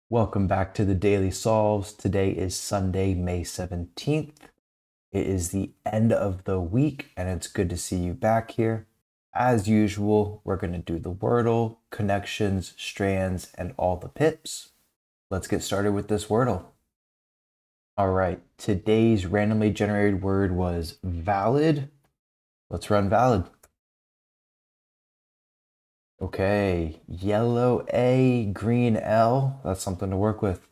Welcome back to the Daily Solves. Today is Sunday, May 17th. It is the end of the week, and it's good to see you back here. As usual, we're going to do the Wordle, connections, strands, and all the pips. Let's get started with this Wordle. All right, today's randomly generated word was valid. Let's run valid. Okay, yellow A, green L. That's something to work with.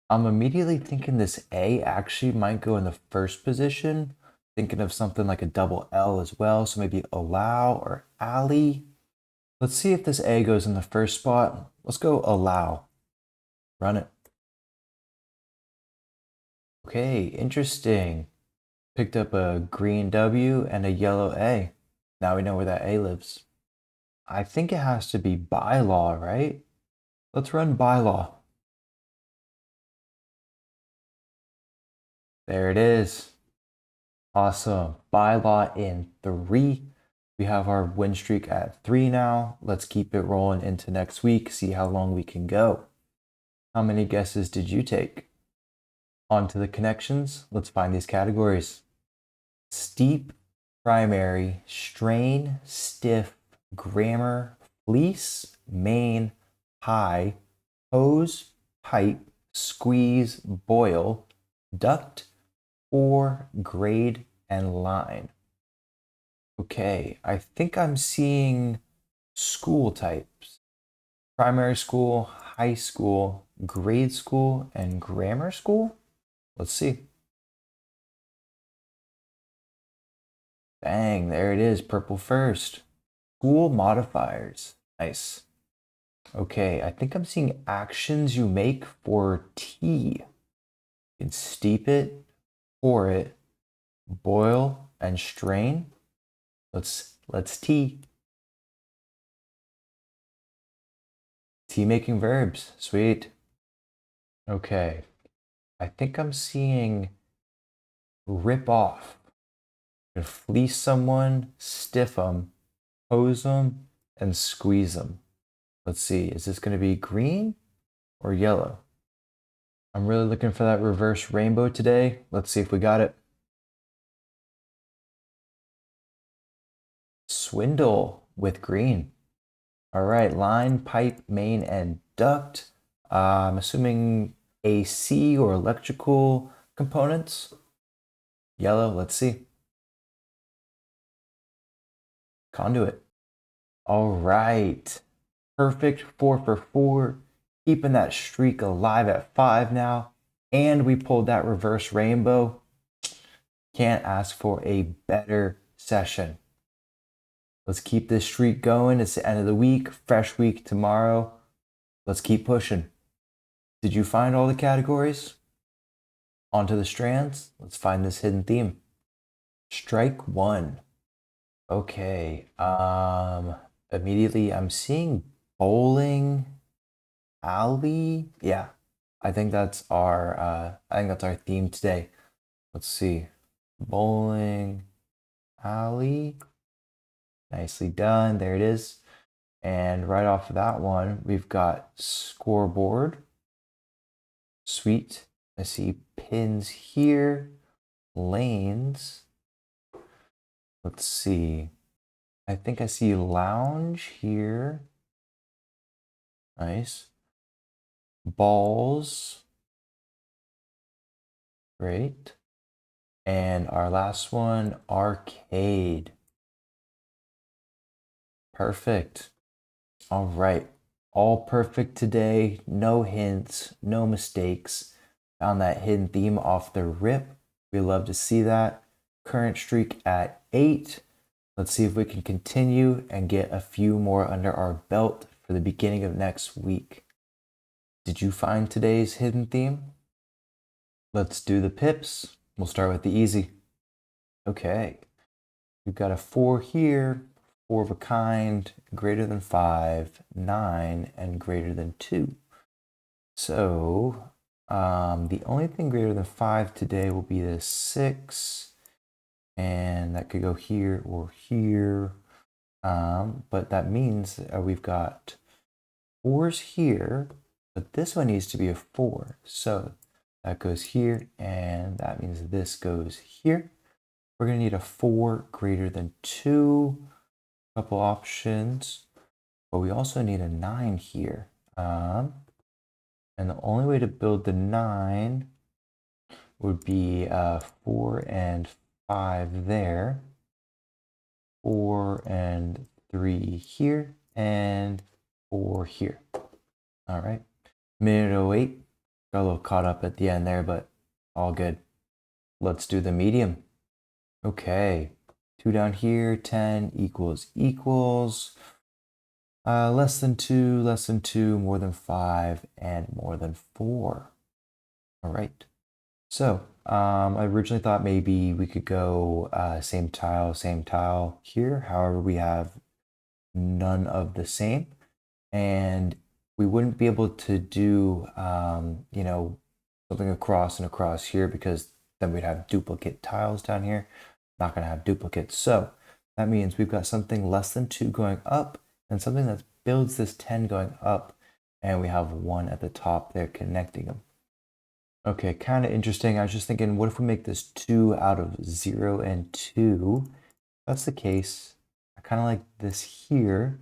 I'm immediately thinking this A actually might go in the first position. Thinking of something like a double L as well. So maybe allow or alley. Let's see if this A goes in the first spot. Let's go allow. Run it. Okay, interesting. Picked up a green W and a yellow A. Now we know where that A lives. I think it has to be bylaw, right? Let's run bylaw. There it is. Awesome. Bylaw in 3. We have our win streak at 3 now. Let's keep it rolling into next week, see how long we can go. How many guesses did you take? On to the connections. Let's find these categories. Steep, primary, strain, stiff, grammar, fleece, main, high, hose, pipe, squeeze, boil, duct, or grade and line. Okay, I think I'm seeing school types. Primary school, high school, grade school, and grammar school? Let's see. Bang, there it is, purple first. School modifiers, nice. Okay, I think I'm seeing actions you make for tea. You can steep it, pour it, boil, and strain. Let's tea. Tea making verbs, sweet. Okay, I think I'm seeing rip off. You fleece someone, stiff them, hose them, and squeeze them. Let's see, is this going to be green or yellow? I'm really looking for that reverse rainbow today. Let's see if we got it. Swindle with green. All right, line, pipe, main, and duct. I'm assuming AC or electrical components. Yellow, let's see. Conduit. All right. Perfect 4 for 4. Keeping that streak alive at 5 now. And we pulled that reverse rainbow. Can't ask for a better session. Let's keep this streak going. It's the end of the week. Fresh week tomorrow. Let's keep pushing. Did you find all the categories? Onto the strands. Let's find this hidden theme. Strike 1. Okay. Immediately I'm seeing bowling alley. Yeah. I think that's our theme today. Let's see. Bowling alley. Nicely done. There it is. And right off of that one, we've got scoreboard. Sweet. I see pins here. Lanes. Let's see. I think I see lounge here. Nice. Balls. Great. And our last one, arcade. Perfect. All right. All perfect today. No hints, no mistakes. Found that hidden theme off the rip. We love to see that. Current streak at 8. Let's see if we can continue and get a few more under our belt for the beginning of next week. Did you find today's hidden theme? Let's do the pips. We'll start with the easy. Okay. We've got a 4 here, 4 of a kind, greater than 5, 9, and greater than 2. So the only thing greater than 5 today will be the 6. And that could go here or here. But that means we've got 4s here, but this one needs to be a 4. So that goes here, and that means this goes here. We're going to need a 4 greater than 2. Couple options, but we also need a 9 here. And the only way to build the 9 would be 4 and 5 there, 4 and 3 here, and 4 here. All right, minute 08. Got a little caught up at the end there, but all good. Let's do the medium. Okay, 2 down here, 10 equals. Less than 2, more than 5, and more than 4. All right. So I originally thought maybe we could go same tile here. However, we have none of the same. And we wouldn't be able to do, you know, something across and across here because then we'd have duplicate tiles down here. Not going to have duplicates. So that means we've got something less than 2 going up and something that builds this 10 going up. And we have 1 at the top there connecting them. Okay, kind of interesting. I was just thinking, what if we make this 2 out of 0 and 2? If that's the case, I kind of like this here,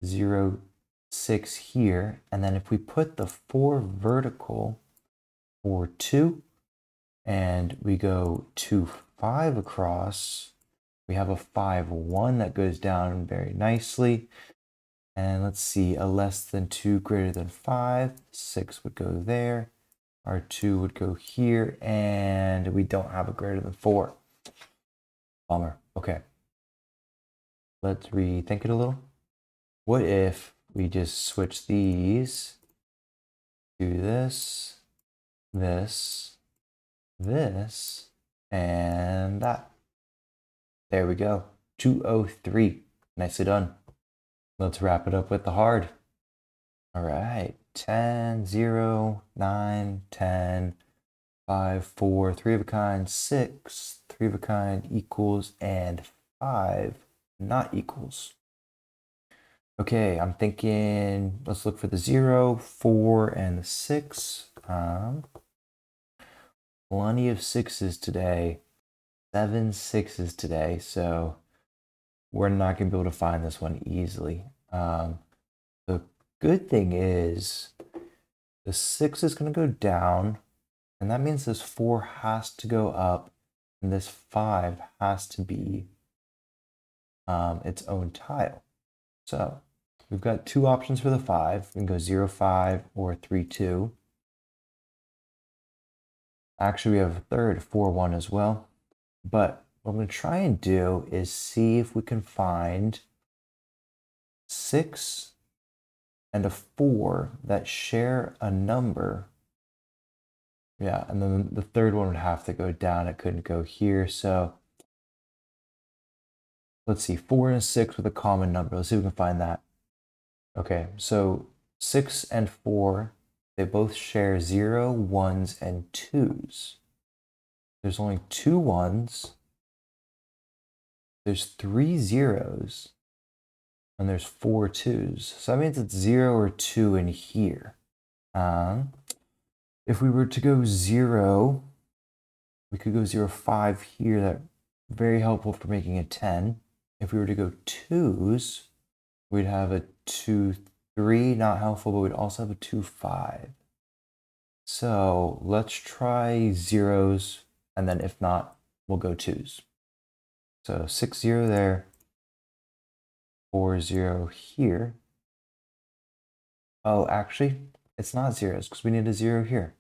0, 6 here. And then if we put the 4 vertical for 2, and we go 2, 5 across, we have a 5, 1 that goes down very nicely. And let's see, a less than 2 greater than 5, 6 would go there. Our 2 would go here, and we don't have a greater than 4. Bummer. Okay. Let's rethink it a little. What if we just switch these to this, this, this, and that? There we go. 203. Nicely done. Let's wrap it up with the hard. All right. 10, 0, 9, 10, 5, 4, 3 of a kind, 6, 3 of a kind equals, and 5 not equals. Okay, I'm thinking, let's look for the 0, 4, and the 6. Plenty of 6s today, 7 6s today, so we're not going to be able to find this one easily. The good thing is the 6 is going to go down, and that means this 4 has to go up, and this 5 has to be its own tile. So we've got 2 options for the 5. We can go 0, 5 or 3, 2. Actually, we have a third, 4, 1 as well. But what I'm going to try and do is see if we can find 6 and a 4 that share a number. Yeah, and then the third one would have to go down. It couldn't go here. So let's see, 4 and a 6 with a common number. Let's see if we can find that. Okay, so 6 and 4, they both share 0, 1s, and 2s. There's only 2 1s. There's 3 0s. And there's 4 2s. So that means it's 0 or 2 in here. If we were to go 0, we could go 0, 5 here. That's very helpful for making a 10. If we were to go 2s, we'd have a 2, 3, not helpful, but we'd also have a 2, 5. So let's try 0s, and then if not, we'll go 2s. So 6, 0 there, 4, 0 here. Oh, actually, it's not 0s because we need a 0 here.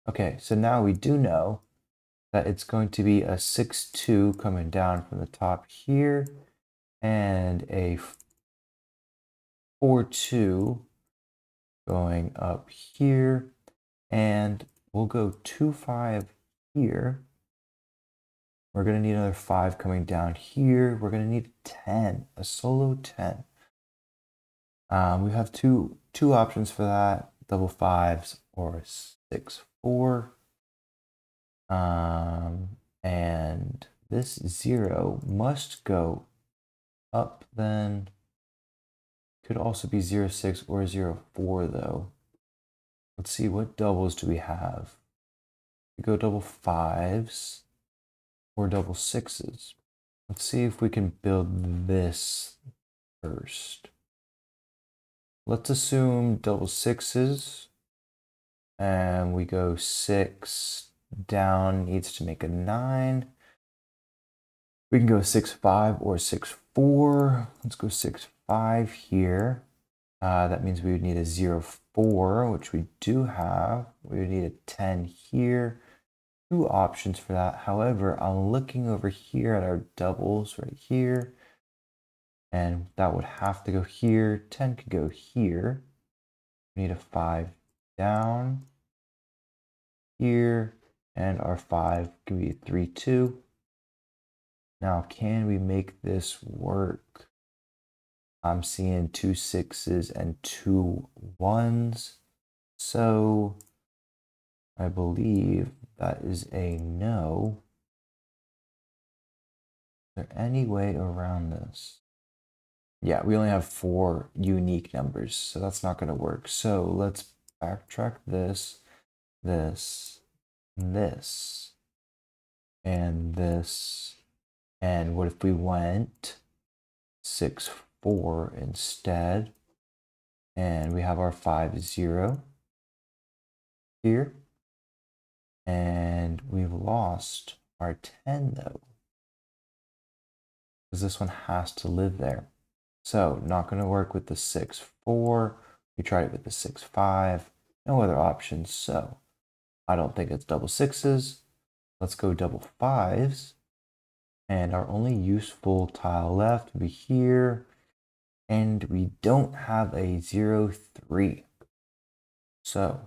Okay, so now we do know that it's going to be a 6, 2 coming down from the top here, and a 4, 2 going up here, and we'll go 2, 5 here. We're going to need another 5 coming down here. We're going to need 10, a solo 10. We have two options for that, double 5s or 6, 4. And this 0 must go up then. Could also be 0, 6 or 0, 4 though. Let's see, what doubles do we have? We go double fives or double sixes. Let's see if we can build this first. Let's assume double sixes, and we go 6 down, needs to make a 9. We can go 6-5 or 6-4. Let's go 6-5 here. That means we would need a 0-4, which we do have. We would need a 10 here. 2 options for that. However, I'm looking over here at our doubles right here, and that would have to go here. 10 could go here. We need a 5 down here, and our 5 can be 3-2. Now, can we make this work? I'm seeing 2 6s and 2 1s. So I believe that is a no. Is there any way around this? Yeah, we only have 4 unique numbers, so that's not going to work. So let's backtrack this, this, this, and this. And what if we went 6-4 instead? And we have our 5-0 here. And we've lost our 10 though, because this one has to live there. So not going to work with the 6-4. We tried it with the 6-5. No other options. So I don't think it's double sixes. Let's go double fives. And our only useful tile left would be here. And we don't have a 0-3. So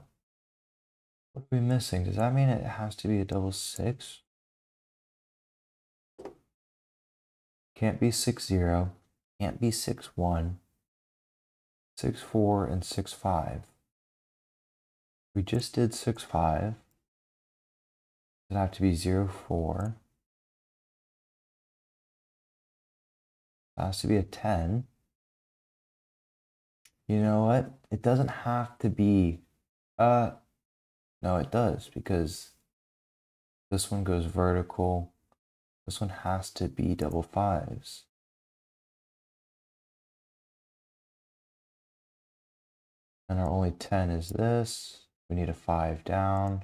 what are we missing? Does that mean it has to be a double 6? Can't be 6-0. Can't be 6-1. 6-4 and 6-5. We just did 6-5. Does it have to be 0-4? It has to be a 10. You know what? It doesn't have to be, no, it does, because this one goes vertical. This one has to be double fives. And our only 10 is this. We need a 5 down.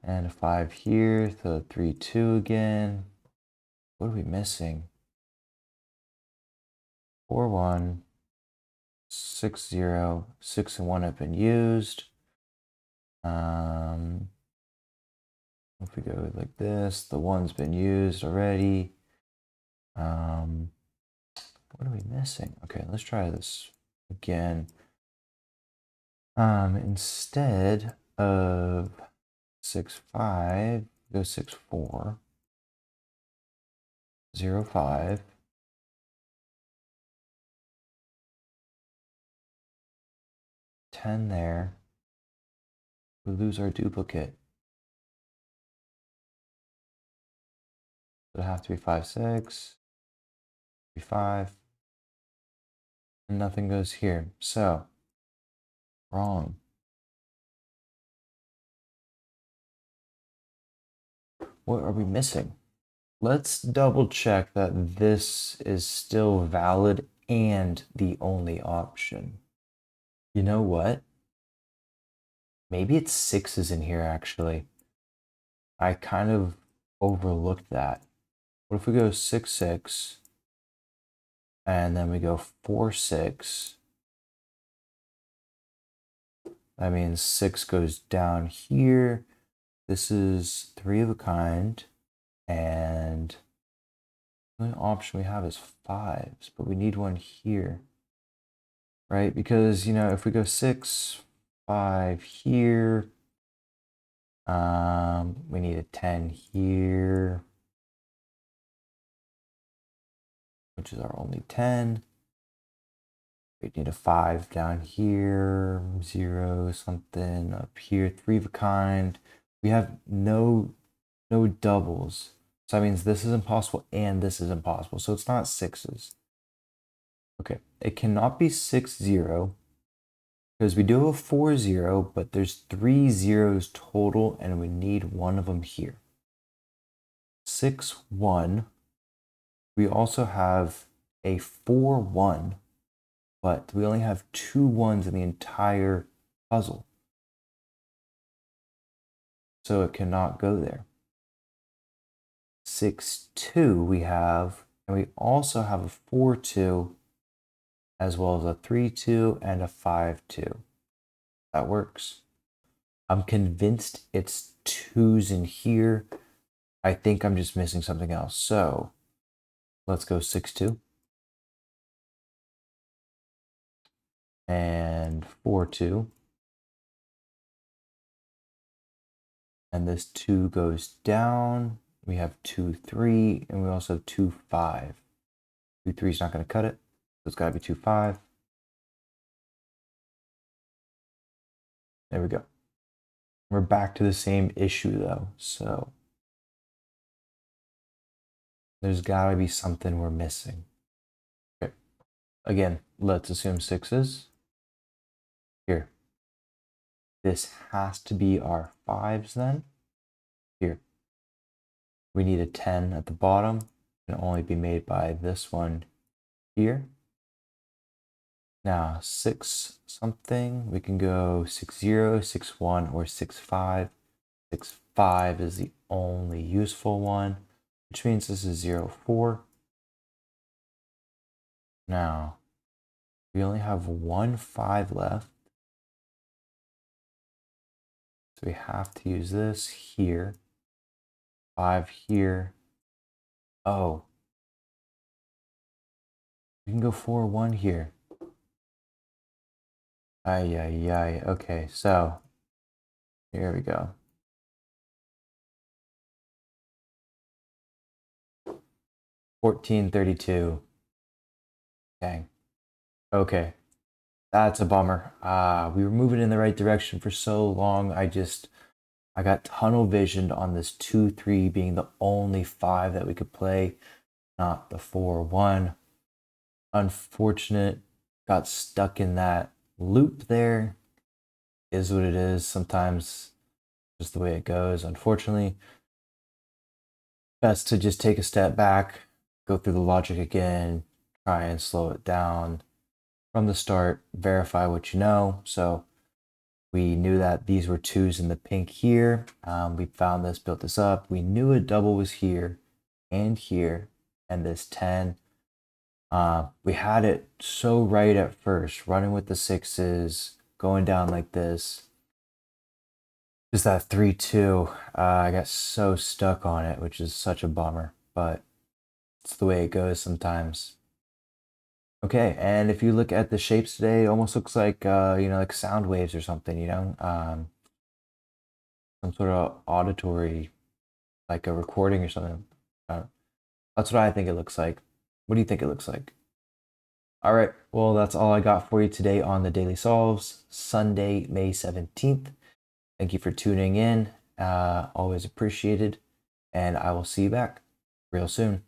And a 5 here, so 3-2 again. What are we missing? 4-1, 6-0, 6 and 1 have been used. If we go like this, the 1's been used already. What are we missing? Okay, let's try this again. Instead of 6-5, go 6-4, 0-5. 10 there. We lose our duplicate. It'll have to be 5-6, 5, and nothing goes here. So, wrong. What are we missing? Let's double check that this is still valid and the only option. You know what? Maybe it's 6s in here, actually. I kind of overlooked that. What if we go 6-6, and then we go 4-6? That means 6 goes down here. This is 3 of a kind, and the only option we have is 5s, but we need one here, right? Because, you know, if we go 6-5 here, we need a 10 here, which is our only 10. We need a 5 down here, 0 something up here, 3 of a kind. We have no doubles. So that means this is impossible and this is impossible. So it's not 6s. Okay, it cannot be 6, 0 because we do have a 4, 0, but there's 3 zeros total and we need one of them here. 6, 1. We also have a 4, 1, but we only have 2 ones in the entire puzzle. So it cannot go there. 6, 2 we have, and we also have a 4, 2, as well as a 3, 2, and a 5, 2. That works. I'm convinced it's 2s in here. I think I'm just missing something else. So let's go 6, 2. And 4, 2. And this 2 goes down. We have 2, 3, and we also have 2, 5. 2, 3 is not going to cut it. So it's got to be 2, 5. There we go. We're back to the same issue though. So there's got to be something we're missing. Okay. Again, let's assume 6s. Here. This has to be our 5s then. Here. We need a 10 at the bottom. It can only be made by this one here. Now 6 something, we can go 6, 0, 6, 1, or 6, 5. 6, 5 is the only useful one, which means this is 0, 4. Now, we only have 1, 5 left. So we have to use this here. 5 here. Oh. We can go 4, 1 here. Ay, ay, ay. Okay, so here we go. 1432. Dang. Okay. That's a bummer. We were moving in the right direction for so long. I got tunnel visioned on this 2, 3 being the only 5 that we could play, not the 4, 1. Unfortunate. Got stuck in that loop there. Is what it is. Sometimes just the way it goes, unfortunately. Best to just take a step back, go through the logic again, try and slow it down from the start, verify what you know. So we knew that these were 2s in the pink here. We found this, built this up. We knew a double was here, and this 10. We had it so right at first, running with the 6s, going down like this. Just that 3, 2, I got so stuck on it, which is such a bummer, but it's the way it goes sometimes. Okay, and if you look at the shapes today, it almost looks like, like sound waves or something, some sort of auditory, like a recording or something. That's what I think it looks like. What do you think it looks like? All right, well, that's all I got for you today on the Daily Solves, Sunday, May 17th. Thank you for tuning in. Always appreciated. And I will see you back real soon.